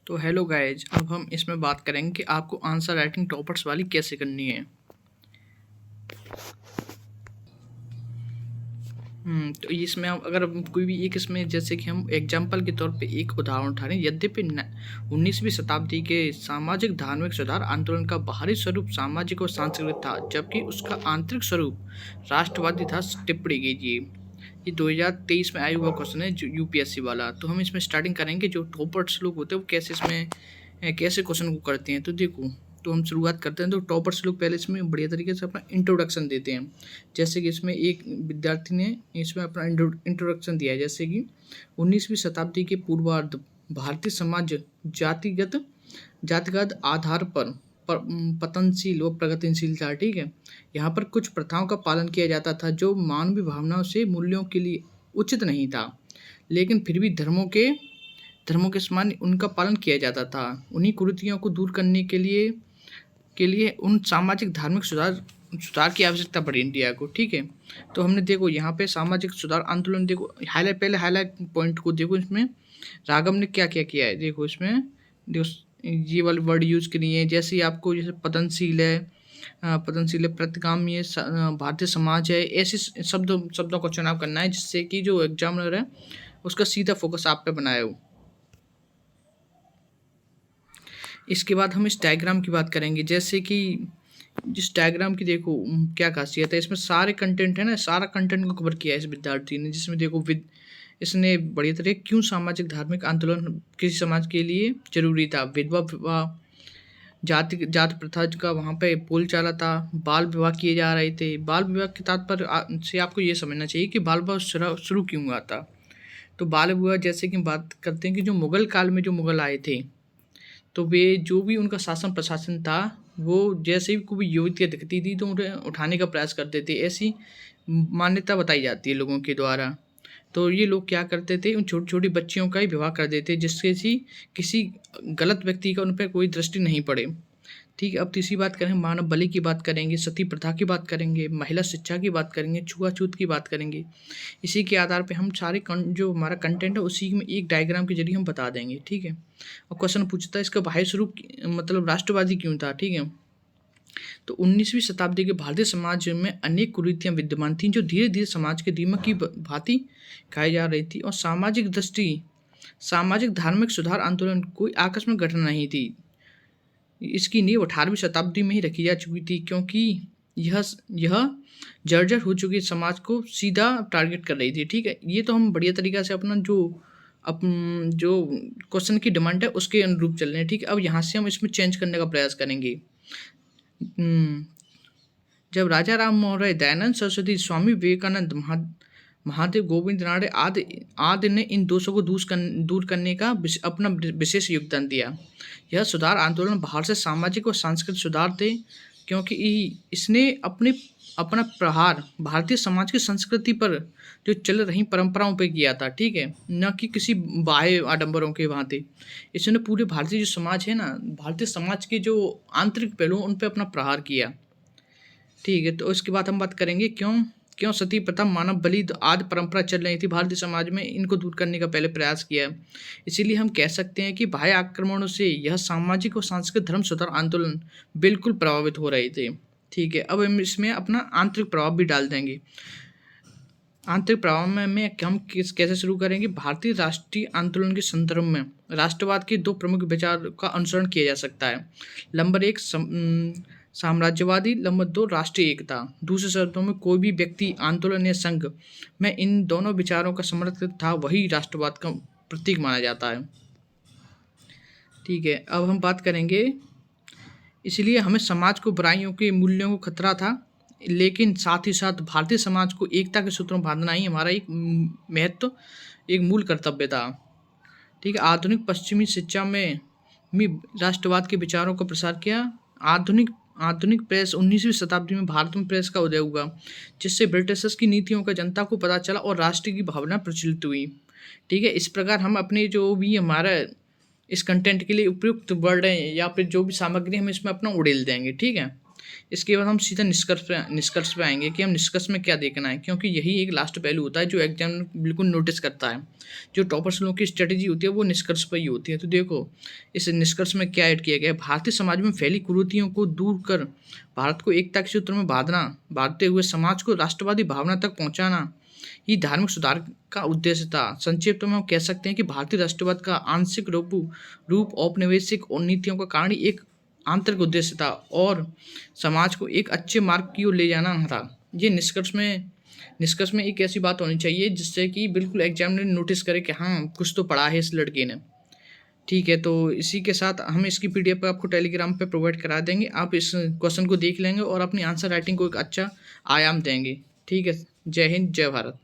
तो hello guys, अब हम इसमें बात करेंगे कि आपको आंसर राइटिंग टॉपर्स वाली कैसे करनी है। तो इसमें हम अगर कोई भी एक इसमें जैसे कि हम एग्जाम्पल के तौर पे एक उदाहरण उठा रहे हैं। यद्यपि 19वीं शताब्दी के सामाजिक धार्मिक सुधार आंदोलन का बाहरी स्वरूप सामाजिक और सांस्कृतिक था, जबकि उसका आंतरिक स्वरूप राष्ट्रवादी था। टिप्पणी कीजिए। ये 2023 में आया हुआ क्वेश्चन है, जो यूपीएससी वाला। तो हम इसमें स्टार्टिंग करेंगे जो टॉपर्स लोग होते हैं वो कैसे इसमें कैसे क्वेश्चन को करते हैं। तो देखो, तो हम शुरुआत करते हैं। तो टॉपर्स लोग पहले इसमें बढ़िया तरीके से अपना इंट्रोडक्शन देते हैं। जैसे कि इसमें एक विद्यार्थी ने इसमें अपना इंट्रोडक्शन दिया है, जैसे कि 19वीं शताब्दी के पूर्वार्ध भारतीय समाज जातिगत आधार पर पतनशील व प्रगतिशील था। ठीक है, यहाँ पर कुछ प्रथाओं का पालन किया जाता था जो मानवीय भावनाओं से मूल्यों के लिए उचित नहीं था, लेकिन फिर भी धर्मों के समान उनका पालन किया जाता था। उन्हीं कुरीतियों को दूर करने के लिए उन सामाजिक धार्मिक सुधार की आवश्यकता पड़ी इंडिया को। ठीक है, तो हमने देखो यहाँ पे सामाजिक सुधार आंदोलन, देखो हाईलाइट पॉइंट को देखो। इसमें रागम ने क्या क्या किया है, देखो इसमें देखो ये वाले वर्ड यूज करिए है। जैसे आपको जैसे पतनशील है, प्रतिगामी है, भारतीय समाज है, ऐसे शब्दों का चुनाव करना है, जिससे कि जो एग्जामिनर है उसका सीधा फोकस आप पे बनाए हो। इसके बाद हम इस डायग्राम की बात करेंगे। जैसे कि जिस डायग्राम की देखो क्या खासियत है, इसमें सारे कंटेंट है ना, सारा कंटेंट को कवर किया है इस विद्यार्थी ने। जिसमें देखो इसने बढ़िया तरह क्यों सामाजिक धार्मिक आंदोलन किसी समाज के लिए जरूरी था। विधवा विवाह, जाति प्रथा का वहाँ पे बोल चाला था। बाल विवाह किए जा रहे थे। बाल विवाह के तात्पर्य से आपको ये समझना चाहिए कि बाल विवाह शुरू क्यों हुआ था। तो बाल विवाह जैसे कि बात करते हैं कि जो मुगल काल में जो मुगल आए थे, तो वे जो भी उनका शासन प्रशासन था, वो जैसे ही कोई युवतियाँ दिखती थी तो उन्हें उठाने का प्रयास करते थे। ऐसी मान्यता बताई जाती है लोगों के द्वारा। तो ये लोग क्या करते थे, उन छोटी छोटी बच्चियों का ही विवाह कर देते, जिससे किसी गलत व्यक्ति का उन पर कोई दृष्टि नहीं पड़े। ठीक है, अब तीसरी बात करें, मानव बलि की बात करेंगे, सती प्रथा की बात करेंगे, महिला शिक्षा की बात करेंगे, छुआछूत की बात करेंगे। इसी के आधार पे हम सारे जो हमारा कंटेंट है उसी में एक डायग्राम के जरिए हम बता देंगे। ठीक है, और क्वेश्चन पूछता है इसका बाह्य स्वरूप मतलब राष्ट्रवादी क्यों था। ठीक है, तो 19वीं शताब्दी के भारतीय समाज में अनेक कुरीतियां विद्यमान थीं, जो धीरे धीरे समाज के दीमक की भांति खाई जा रही थी। और सामाजिक धार्मिक सुधार आंदोलन कोई आकस्मिक घटना नहीं थी। इसकी नींव 18वीं शताब्दी में ही रखी जा चुकी थी, क्योंकि यह जर्जर हो चुकी समाज को सीधा टारगेट कर रही थी। ठीक है, ये तो हम बढ़िया तरीका से अपना जो क्वेश्चन की डिमांड है उसके अनुरूप चल रहे हैं। ठीक है, अब यहाँ से हम इसमें चेंज करने का प्रयास करेंगे। जब राजा राम मोहन राय, दयानंद सरस्वती, स्वामी विवेकानंद, महादेव गोविंद रानडे आदि ने इन दोषों को दूर करने का अपना विशेष योगदान दिया। यह सुधार आंदोलन बाहर से सामाजिक और सांस्कृतिक सुधार थे, क्योंकि इसने अपना प्रहार भारतीय समाज की संस्कृति पर जो चल रही परंपराओं पे किया था। ठीक है, न कि किसी बाह्य आडंबरों के भांति। इसने पूरे भारतीय जो समाज है ना, भारतीय समाज के जो आंतरिक पहलू उन पे अपना प्रहार किया। ठीक है, तो इसके बाद हम बात करेंगे क्यों सती प्रथा, मानव बलि आदि परंपरा चल रही थी भारतीय समाज में, इनको दूर करने का पहले प्रयास किया। इसीलिए हम कह सकते हैं कि बाह्य आक्रमणों से यह सामाजिक और सांस्कृतिक धर्म सुधार आंदोलन बिल्कुल प्रभावित हो रहे थे। ठीक है, अब हम इसमें अपना आंतरिक प्रभाव भी डाल देंगे। आंतरिक प्रभाव में हम कैसे शुरू करेंगे। भारतीय राष्ट्रीय आंदोलन के संदर्भ में राष्ट्रवाद के दो प्रमुख विचार का अनुसरण किया जा सकता है। नंबर 1 साम्राज्यवादी, नंबर 2 राष्ट्रीय एकता। दूसरे शब्दों में, कोई भी व्यक्ति, आंदोलन या संघ में इन दोनों विचारों का समर्थक था, वही राष्ट्रवाद का प्रतीक माना जाता है। ठीक है, अब हम बात करेंगे, इसलिए हमें समाज को बुराइयों के मूल्यों को खतरा था, लेकिन साथ ही साथ भारतीय समाज को एकता के सूत्रों में बांधना ही हमारा एक मूल कर्तव्य था। ठीक है, आधुनिक पश्चिमी शिक्षा में राष्ट्रवाद के विचारों का प्रसार किया। आधुनिक प्रेस 19वीं शताब्दी में भारत में प्रेस का उदय हुआ, जिससे ब्रिटिशर्स की नीतियों का जनता को पता चला और राष्ट्र की भावना प्रचलित हुई। ठीक है, इस प्रकार हम अपने जो भी हमारा इस कंटेंट के लिए उपयुक्त वर्ड है या फिर जो भी सामग्री हम इसमें अपना उड़ेल देंगे। ठीक है, इसके बाद हम सीधा निष्कर्ष पे आएंगे कि हम निष्कर्ष में क्या देखना है, क्योंकि यही एक लास्ट पहलू होता है जो एग्जाम बिल्कुल नोटिस करता है। जो टॉपर्स लोगों की स्ट्रेटेजी होती है वो निष्कर्ष पर ही होती है। तो देखो इस निष्कर्ष में क्या ऐड किया गया है। भारतीय समाज में फैली कुरीतियों को दूर कर भारत को एकता के सूत्र में बांधते हुए समाज को राष्ट्रवादी भावना तक पहुंचाना ही धार्मिक सुधार का उद्देश्य था। संक्षिप्त में हम कह सकते हैं कि भारतीय राष्ट्रवाद का आंशिक रूप औपनिवेशिक और नीतियों का कारण एक आंतरिक उद्देश्य था और समाज को एक अच्छे मार्ग की ओर ले जाना था। ये निष्कर्ष में एक ऐसी बात होनी चाहिए जिससे कि बिल्कुल एग्जामिनर नोटिस करे कि हाँ कुछ तो पढ़ा है इस लड़के ने। ठीक है, तो इसी के साथ हम इसकी पीडीएफ आपको टेलीग्राम पे प्रोवाइड करा देंगे। आप इस क्वेश्चन को देख लेंगे और अपनी आंसर राइटिंग को एक अच्छा आयाम देंगे। ठीक है, जय हिंद, जय भारत।